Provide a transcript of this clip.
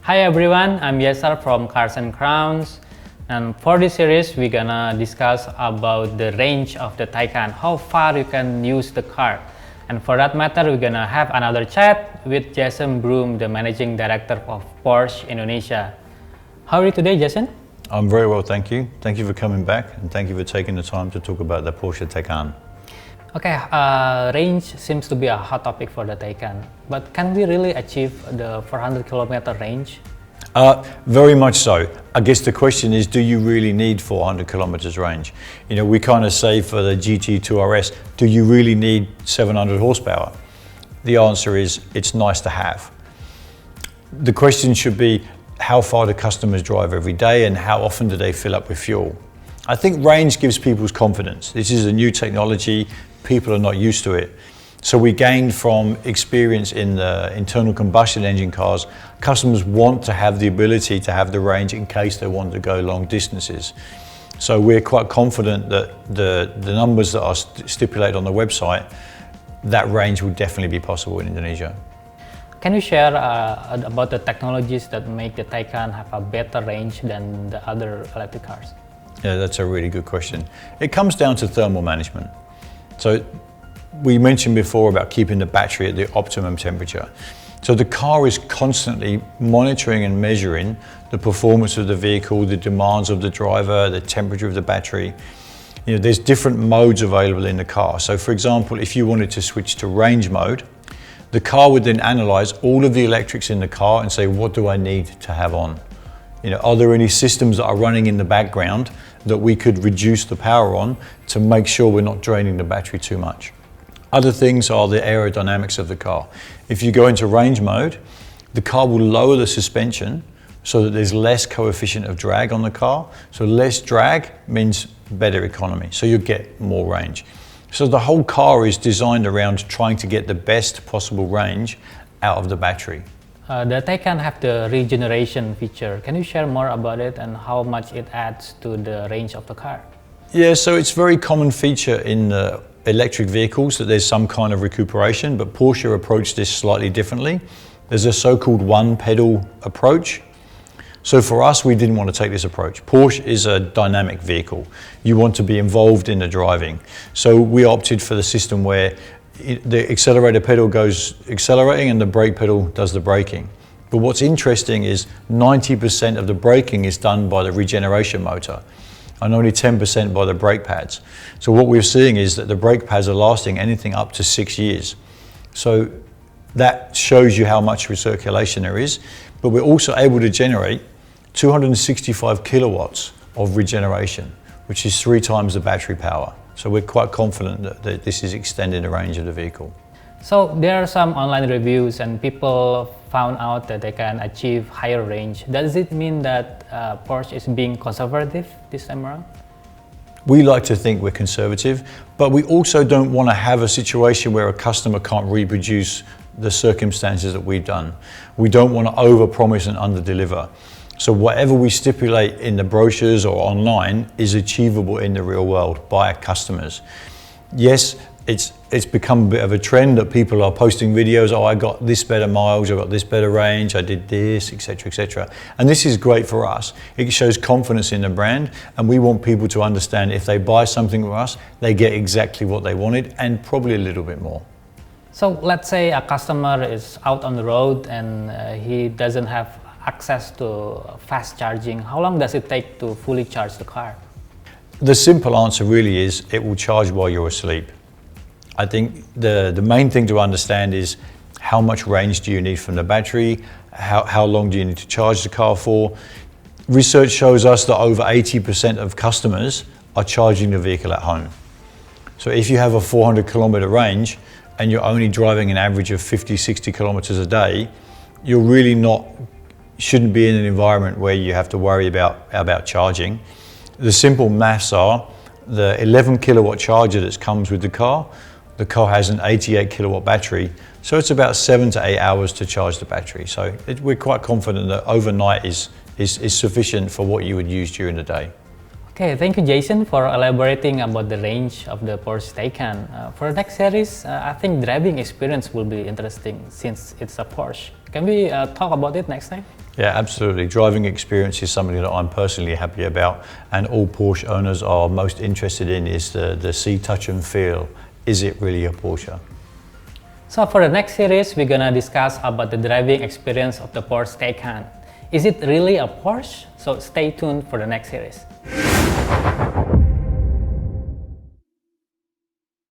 Hi everyone, I'm Yesar from Cars and Crowns, and for this series we're gonna discuss about the range of the Taycan, how far you can use the car. And for that matter, we're gonna have another chat with Jason Broom, the Managing Director of Porsche Indonesia. How are you today, Jason? I'm very well, thank you. Thank you for coming back and thank you for taking the time to talk about the Porsche Taycan. Okay, range seems to be a hot topic for the Taycan, but can we really achieve the 400 kilometer range? Very much so. I guess the question is, do you really need 400 kilometers range? You know, we kind of say for the GT2 RS, do you really need 700 horsepower? The answer is, it's nice to have. The question should be, how far do customers drive every day and how often do they fill up with fuel? I think range gives people's confidence. This is a new technology, people are not used to it. So we gained from experience in the internal combustion engine cars. Customers want to have the ability to have the range in case they want to go long distances. So we're quite confident that the numbers that are stipulated on the website, that range will definitely be possible in Indonesia. Can you share about the technologies that make the Taycan have a better range than the other electric cars? Yeah, that's a really good question. It comes down to thermal management. So we mentioned before about keeping the battery at the optimum temperature. So the car is constantly monitoring and measuring the performance of the vehicle, the demands of the driver, the temperature of the battery. You know, there's different modes available in the car. So for example, if you wanted to switch to range mode, the car would then analyze all of the electrics in the car and say, what do I need to have on? You know, are there any systems that are running in the background that we could reduce the power on to make sure we're not draining the battery too much? Other things are the aerodynamics of the car. If you go into range mode, the car will lower the suspension so that there's less coefficient of drag on the car. So less drag means better economy, so you get more range. So the whole car is designed around trying to get the best possible range out of the battery. The Taycan have the regeneration feature. Can you share more about it and how much it adds to the range of the car? Yeah, so it's a very common feature in the electric vehicles that there's some kind of recuperation, but Porsche approached this slightly differently. There's a so-called one pedal approach. So for us, we didn't want to take this approach. Porsche is a dynamic vehicle. You want to be involved in the driving. So we opted for the system where the accelerator pedal goes accelerating and the brake pedal does the braking. But what's interesting is 90% of the braking is done by the regeneration motor and only 10% by the brake pads. So what we're seeing is that the brake pads are lasting anything up to 6 years. So that shows you how much recirculation there is, but we're also able to generate 265 kilowatts of regeneration, which is 3 times the battery power. So we're quite confident that this is extending the range of the vehicle. So there are some online reviews and people found out that they can achieve higher range. Does it mean that Porsche is being conservative this time around? We like to think we're conservative, but we also don't want to have a situation where a customer can't reproduce the circumstances that we've done. We don't want to overpromise and underdeliver. So whatever we stipulate in the brochures or online is achievable in the real world by our customers. Yes, it's become a bit of a trend that people are posting videos, oh, I got this better miles, I got this better range, I did this, etc., etc. And this is great for us. It shows confidence in the brand, and we want people to understand if they buy something from us, they get exactly what they wanted and probably a little bit more. So let's say a customer is out on the road and he doesn't have access to fast charging. How long does it take to fully charge the car? The simple answer really is it will charge while you're asleep. I think the main thing to understand is how much range do you need from the battery, how long do you need to charge the car for. Research shows us that over 80% of customers are charging the vehicle at home. So if you have a 400 kilometer range and you're only driving an average of 50, 60 kilometers a day, you're really shouldn't be in an environment where you have to worry about charging. The simple maths are the 11 kilowatt charger that comes with the car has an 88 kilowatt battery, so it's about 7 to 8 hours to charge the battery. So we're quite confident that overnight is sufficient for what you would use during the day. Okay, thank you, Jason, for elaborating about the range of the Porsche Taycan. For the next series, I think driving experience will be interesting since it's a Porsche. Can we talk about it next time? Yeah, absolutely. Driving experience is something that I'm personally happy about, and all Porsche owners are most interested in is the see, touch and feel. Is it really a Porsche? So for the next series, we're gonna discuss about the driving experience of the Porsche Taycan. Is it really a Porsche? So stay tuned for the next series.